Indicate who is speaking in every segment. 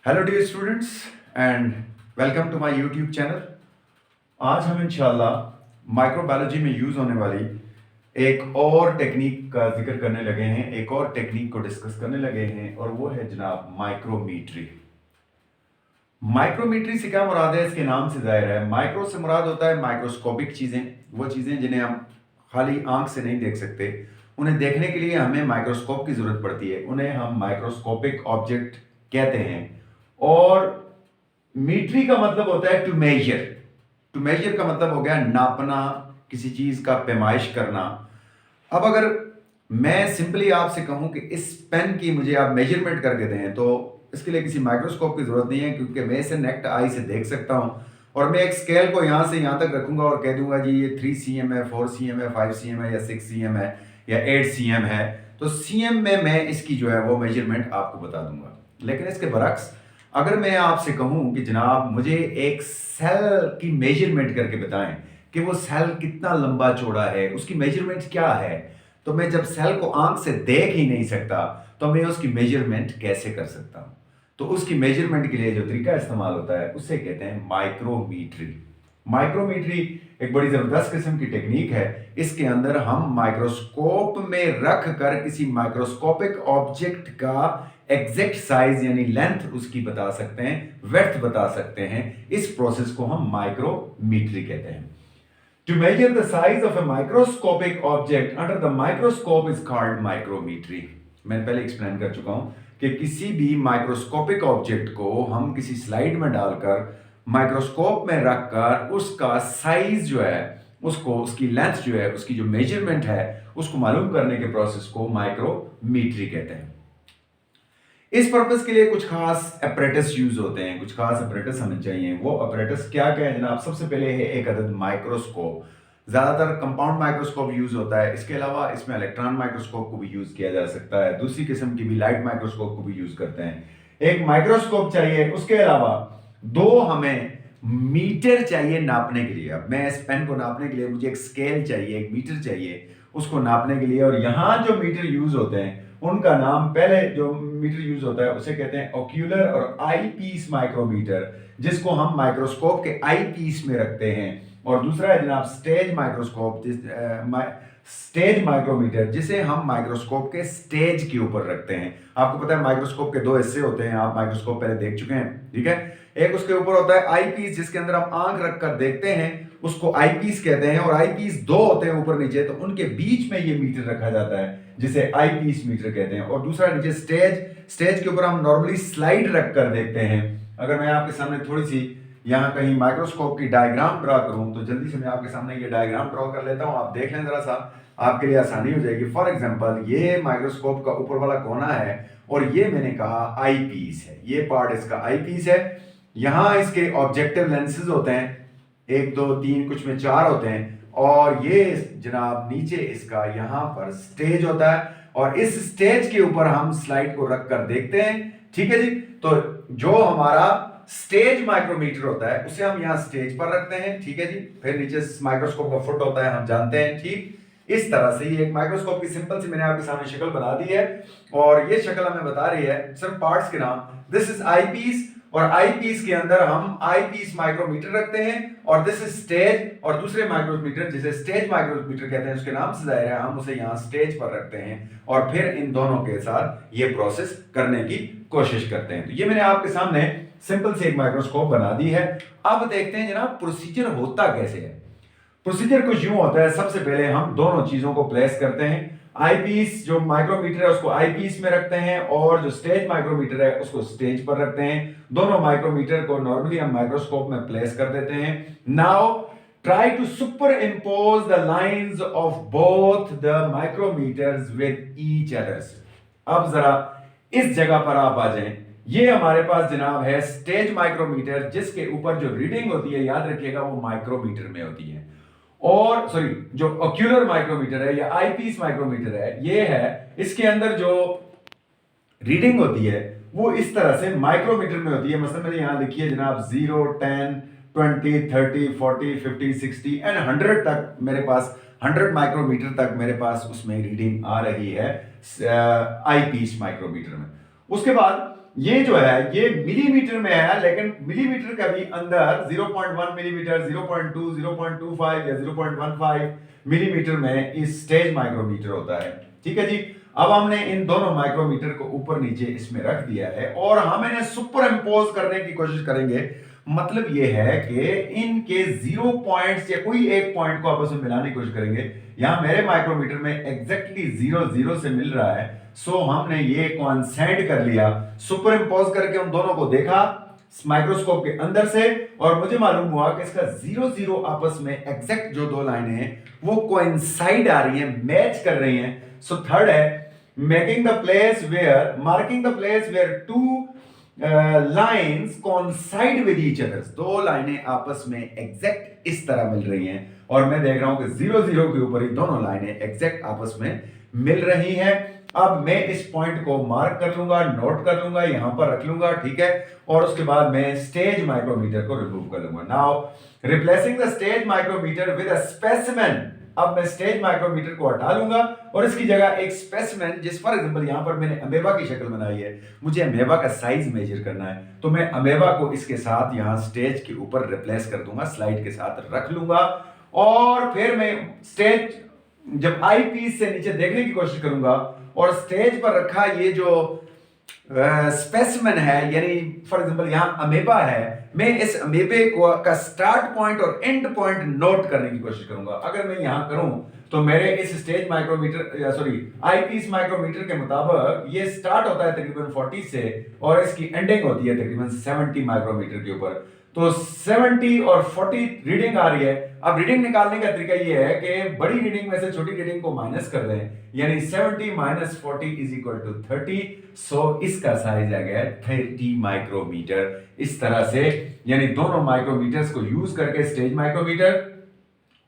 Speaker 1: Hello dear students and welcome to my YouTube channel. आज हम इंशाल्लाह माइक्रोबायोलॉजी में यूज़ होने वाली एक और टेक्निक का जिक्र करने लगे हैं, एक और टेक्निक को डिस्कस करने लगे हैं और वो है जनाब माइक्रोमीट्री। माइक्रोमीट्री से क्या मुराद है? इसके नाम से जाहिर है। माइक्रो से मुराद होता है माइक्रोस्कोपिक चीज़ें, वो चीज़ें जिन्हें हम खाली आंख से नहीं देख सकते। उन्हें देखने के लिए हमें माइक्रोस्कोप की ज़रूरत पड़ती है, उन्हें हम माइक्रोस्कोपिक ऑब्जेक्ट कहते हैं। और मीट्री का मतलब होता है टू मेजर। टू मेजर का मतलब हो गया नापना, किसी चीज का पैमाइश करना। अब अगर मैं सिंपली आपसे कहूं कि इस पेन की मुझे आप मेजरमेंट करके दें, तो इसके लिए किसी माइक्रोस्कोप की जरूरत नहीं है, क्योंकि मैं इसे नेक्ट आई से देख सकता हूं। और मैं एक स्केल को यहां से यहां तक रखूंगा और कह दूंगा जी ये 3 cm है, 4 cm है, 5 cm है, या 6 cm है, या 8 cm है। तो cm में मैं इसकी जो है वो मेजरमेंट आपको बता दूंगा। लेकिन इसके बरक्स अगर मैं आपसे कहूं कि जनाब मुझे एक सेल की मेजरमेंट करके बताएं कि वो सेल कितना लंबा चौड़ा है, उसकी मेजरमेंट क्या है, तो मैं जब सेल को आंख से देख ही नहीं सकता तो मैं उसकी मेजरमेंट कैसे कर सकता हूं? तो उसकी मेजरमेंट के लिए जो तरीका इस्तेमाल होता है उसे कहते हैं माइक्रोमीट्री। माइक्रोमीट्री एक बड़ी जबरदस्त किस्म की टेक्निक है। इसके अंदर हम माइक्रोस्कोप में रख कर किसी माइक्रोस्कोपिक ऑब्जेक्ट का एग्जैक्ट साइज यानी लेंथ उसकी बता सकते हैं, विड्थ बता सकते हैं। इस प्रोसेस को हम माइक्रोमीट्री कहते हैं। To measure the size of a microscopic object under the microscope is called micrometry। मैंने पहले एक्सप्लेन कर चुका हूं कि किसी भी माइक्रोस्कोपिक ऑब्जेक्ट को हम किसी स्लाइड में डालकर माइक्रोस्कोप में रखकर उसका साइज जो है, उसको उसकी लेंथ जो है, उसकी जो मेजरमेंट है, उसको मालूम करने के प्रोसेस को माइक्रोमीट्री कहते हैं। इस पर्पस के लिए कुछ खास अपरेटस यूज होते हैं, कुछ खास अपरेटस हमें चाहिए। वो अपरेटस क्या क्या है जनाब? सबसे पहले है एक अदद माइक्रोस्कोप। ज्यादातर कंपाउंड माइक्रोस्कोप यूज होता है, इसके अलावा इसमें इलेक्ट्रॉन माइक्रोस्कोप को भी यूज किया जा सकता है, दूसरी किस्म की भी लाइट माइक्रोस्कोप को भी यूज करते हैं। एक माइक्रोस्कोप चाहिए, उसके अलावा दो हमें मीटर चाहिए नापने के लिए। अब मैं इस पेन को नापने के लिए मुझे एक स्केल चाहिए, एक मीटर चाहिए उसको नापने के लिए। और यहां जो मीटर यूज होते हैं उनका नाम, पहले जो मीटर यूज होता है उसे कहते हैं ओक्यूलर और आई पीस माइक्रोमीटर, जिसको हम माइक्रोस्कोप के आई पीस में रखते हैं। और दूसरा है जनाब स्टेज माइक्रोस्कोप, स्टेज माइक्रोमीटर, जिसे हम माइक्रोस्कोप के स्टेज के ऊपर रखते हैं। आपको पता है माइक्रोस्कोप के दो हिस्से होते हैं, आप माइक्रोस्कोप पहले देख चुके हैं, ठीक है। एक उसके ऊपर होता है आई पीस, जिसके अंदर हम आंख रखकर देखते हैं, उसको आई पीस कहते हैं। और आई पीस दो होते हैं ऊपर नीचे, तो उनके बीच में ये मीटर रखा जाता है जिसे आई पीस मीटर कहते हैं। और दूसरा नीचे स्टेज, स्टेज के ऊपर हम नॉर्मली स्लाइड रखकर देखते हैं। अगर मैं आपके सामने थोड़ी सी यहाँ कहीं माइक्रोस्कोप की डायग्राम ड्रा करूं, तो जल्दी से मैं आपके सामने ये डायग्राम ड्रा कर लेता हूं, आप देख लें जरा सा, आपके लिए आसानी हो जाएगी। फॉर एग्जांपल ये माइक्रोस्कोप का ऊपर वाला कोना है और ये मैंने कहा आई पीस है, ये पार्ट इसका आई पीस है। यहां इसके ऑब्जेक्टिव लेंसेज होते हैं, 1 2 3 कुछ में 4 होते हैं। और ये जनाब नीचे इसका यहां पर स्टेज होता है और इस स्टेज के ऊपर हम स्लाइड को रखकर देखते हैं, ठीक है जी। तो जो हमारा स्टेज माइक्रोमीटर होता है उसे हम यहां स्टेज पर रखते हैं, ठीक है जी। फिर नीचे माइक्रोस्कोप का फुट होता है, हम जानते हैं, ठीक। इस तरह से ये एक माइक्रोस्कोप की सिंपल सी मैंने आपके सामने शक्ल बना दी है। और ये शक्ल हमें बता रही है सिर्फ पार्ट्स के नाम। दिस इज आई पीस, और आई पीस के अंदर हम आई पीस माइक्रोमीटर रखते हैं। और दिस इज स्टेज, और दूसरे माइक्रोमीटर जिसे स्टेज माइक्रोमीटर कहते हैं, उसके नाम से जाहिर है हम उसे यहां स्टेज पर रखते हैं और फिर इन दोनों के साथ ये प्रोसेस करने की कोशिश करते हैं। तो ये मैंने आपके सामने सिंपल से एक माइक्रोस्कोप बना दी है। अब देखते हैं जनाब प्रोसीजर होता कैसे है। प्रोसीजर कुछ यूं होता है, सबसे पहले हम दोनों चीजों को प्लेस करते हैं। आई पीस जो माइक्रोमीटर है उसको आई पीस में रखते हैं और जो स्टेज माइक्रोमीटर है उसको स्टेज पर रखते हैं। दोनों माइक्रोमीटर को नॉर्मली हम माइक्रोस्कोप में प्लेस कर देते हैं। Now try to superimpose the lines of both the micrometers with each others. अब जरा इस जगह पर आप आ जाएं। ये हमारे पास जनाब है स्टेज माइक्रोमीटर, जिसके ऊपर जो रीडिंग होती है, याद रखिएगा, वो माइक्रोमीटर में होती है। और सॉरी, जो ऑक्यूलर माइक्रोमीटर है या आईपीस माइक्रोमीटर है, ये है, इसके अंदर जो रीडिंग होती है वो इस तरह से माइक्रोमीटर में होती है। मतलब मैंने यहां लिखी है जनाब 0 10 20 30 40 50 60 एंड 100 तक मेरे पास, 100 माइक्रोमीटर तक मेरे पास उसमें रीडिंग आ रही है आई पीस माइक्रोमीटर में। उसके बाद ये जो है ये मिलीमीटर में है, लेकिन मिलीमीटर का भी अंदर 0.1 मिलीमीटर, 0.2, 0.25 या 0.15 मिलीमीटर में इस स्टेज माइक्रोमीटर होता है। ठीक है जी। अब हमने इन दोनों माइक्रोमीटर को ऊपर नीचे इसमें रख दिया है और हम इन्हें सुपर इम्पोज करने की कोशिश करेंगे। मतलब ये है कि इनके 0 पॉइंट्स या कोई एक पॉइंट को आपस में मिलाने की कोशिश करेंगे। यहां मेरे माइक्रोमीटर में एग्जैक्टली 0 से मिल रहा है, सो हमने ये कॉन्सेंट कर लिया, सुपर इम्पोज करके उन दोनों को देखा माइक्रोस्कोप के अंदर से, और मुझे मालूम हुआ कि इसका 0 आपस में एग्जैक्ट जो दो लाइनें हैं वो कोइंसाइड आ रही हैं, मैच कर रही हैं। सो थर्ड है marking the place where two lines coincide with each other. दो लाइनें आपस में एग्जैक्ट इस तरह मिल रही हैं और मैं देख रहा हूं कि 0 के ऊपर ही दोनों लाइनें एग्जैक्ट आपस में मिल रही हैं। अब मैं इस पॉइंट को मार्क कर लूंगा, नोट कर लूंगा, यहां पर रख लूंगा, ठीक है। और उसके बाद मैं स्टेज माइक्रोमीटर को रिमूव कर लूंगा। Now replacing the stage micrometer with a specimen. अब मैं स्टेज माइक्रोमीटर को हटा लूंगा और इसकी जगह एक स्पेसिमेन, जिस फॉर एग्जांपल यहां पर मैंने अमेबा की शक्ल बनाई है, मुझे अमेबा का साइज मेजर करना है, तो मैं अमेबा को इसके साथ यहां स्टेज के ऊपर रिप्लेस कर दूंगा, स्लाइड के साथ रख लूंगा। और फिर मैं स्टेज जब आई पीस से नीचे देखने की कोशिश करूंगा और स्टेज पर रखा ये जो स्पेसिमेन है, यानी फॉर एग्जांपल यहां अमेबा है, मैं इस अमेबे को का स्टार्ट पॉइंट और एंड पॉइंट नोट करने की कोशिश करूंगा। अगर मैं यहां करूं तो मेरे इस stage micrometer sorry eyepiece micrometer के मुताबिक ये स्टार्ट होता है तकरीबन 40 से और इसकी एंडिंग होती है तकरीबन 70 माइक्रोमीटर के ऊपर। तो 70 और 40 रीडिंग आ रही है। अब रीडिंग निकालने का तरीका ये है कि बड़ी रीडिंग में से छोटी रीडिंग को माइनस कर दें, यानी 70 माइनस 40 इज इक्वल टू 30। सो इसका साइज आ गया 30 माइक्रोमीटर। इस तरह से यानी दोनों माइक्रोमीटर्स को यूज करके स्टेज माइक्रोमीटर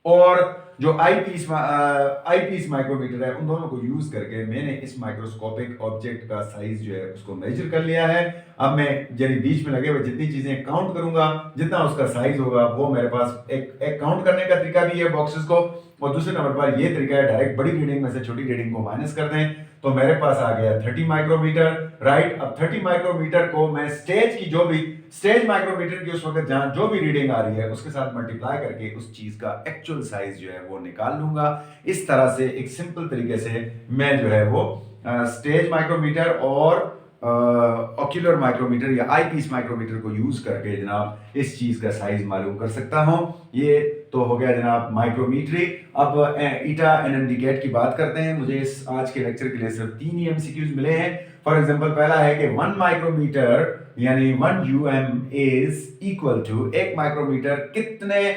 Speaker 1: और जो आईपीस माइक्रोमीटर है, उन दोनों को यूज करके मैंने इस माइक्रोस्कोपिक ऑब्जेक्ट का साइज जो है उसको मेजर कर लिया है। अब मैं यानी बीच में लगे हुए जितनी चीजें काउंट करूंगा, जितना उसका साइज होगा वो मेरे पास एक काउंट करने का तरीका भी है बॉक्सेस को, और दूसरे नंबर पर ये तरीका है डायरेक्ट बड़ी रीडिंग में से छोटी रीडिंग को माइनस कर दें। तो मेरे पास आ गया 30 माइक्रोमीटर, राइट। अब 30 माइक्रोमीटर को मैं स्टेज माइक्रोमीटर की उस वक्त जहां जो भी रीडिंग आ रही है उसके साथ मल्टीप्लाई करके उस चीज का एक्चुअल साइज जो है वो निकाल लूंगा। इस तरह से एक सिंपल तरीके से मैं जो है वो स्टेज माइक्रोमीटर और ऑक्यूलर माइक्रोमीटर या आईपीस माइक्रोमीटर को यूज करके जनाब इस चीज का साइज मालूम कर सकता हूं। ये तो हो गया जनाब माइक्रोमीटरी। अब ईटा एनएमडी गेट की बात करते हैं। मुझे इस आज के लेक्चर के लिए सिर्फ 3 ही एमसीक्यूज मिले हैं। फॉर एग्जांपल पहला है कि 1 माइक्रोमीटर यानी 1 यूएम इज इक्वल टू, एक माइक्रोमीटर कितने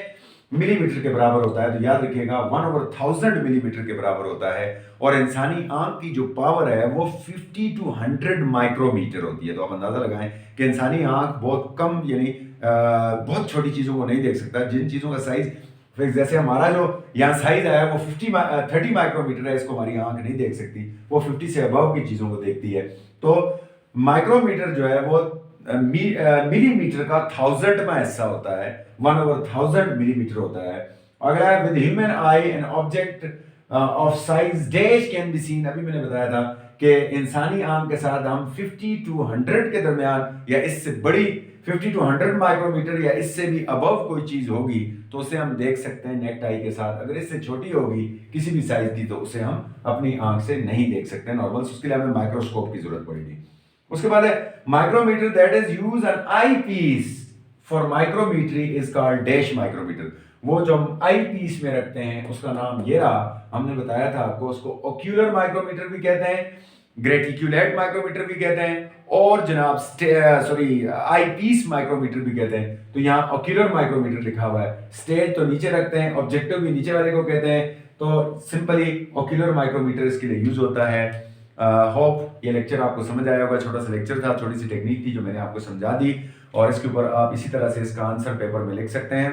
Speaker 1: मिलीमीटर के बराबर होता है? तो याद रखिएगा 1/1000 मिलीमीटर के बराबर होता है। और इंसानी आंख की जो पावर है वो 50 to 100 माइक्रोमीटर होती है। तो आप अंदाजा लगाएं कि इंसानी आंख बहुत कम यानी बहुत छोटी चीजों को नहीं देख सकता। जिन चीजों का साइज जैसे हमारा जो यहाँ साइज है वो 30 माइक्रोमीटर है, इसको हमारी आंख नहीं देख सकती, वो 50 से अबव की चीजों को देखती है। तो माइक्रोमीटर जो है वो मिलीमीटर का 1000वां हिस्सा होता है, 1/1000 मिलीमीटर होता है। अगला है with human I an object of size dash can be seen. अभी मैंने बताया था कि इंसानी आंख के साथ हम 50 to 100 के दरमियान या इससे बड़ी 50 to 100 माइक्रोमीटर या इससे भी अबव कोई चीज होगी तो उसे हम देख सकते हैं नेक्ट आई के साथ। अगर इससे छोटी होगी किसी भी साइज की तो उसे हम अपनी आंख से नहीं देख सकते नॉर्मल, उसके लिए हमें माइक्रोस्कोप की जरूरत पड़ेगी। उसके बाद है micrometer that is use an eyepiece for micrometry is called dash micrometer. वो जो हम आई पीस में रखते हैं उसका नाम ये रहा, हमने बताया था आपको, उसको ओक्यूलर माइक्रोमीटर भी कहते हैं, ग्रेटिक्यूलेट माइक्रोमीटर भी कहते हैं और जनाब आई पीस माइक्रोमीटर भी कहते हैं। तो यहाँ ऑक्यूलर माइक्रोमीटर लिखा हुआ है, स्टेज तो नीचे रखते हैं, ऑब्जेक्टिव भी नीचे वाले को कहते हैं। तो सिंपली ऑक्यूलर माइक्रोमीटर इसके लिए यूज होता है। होप ये लेक्चर आपको समझ आया होगा। छोटा सा लेक्चर था, छोटी सी टेक्निक थी जो मैंने आपको समझा दी, और इसके ऊपर आप इसी तरह से इसका आंसर पेपर में लिख सकते हैं।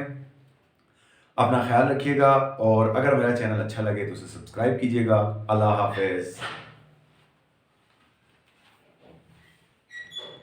Speaker 1: अपना ख्याल रखिएगा और अगर मेरा चैनल अच्छा लगे तो उसे सब्सक्राइब कीजिएगा। अल्लाह हाफिज।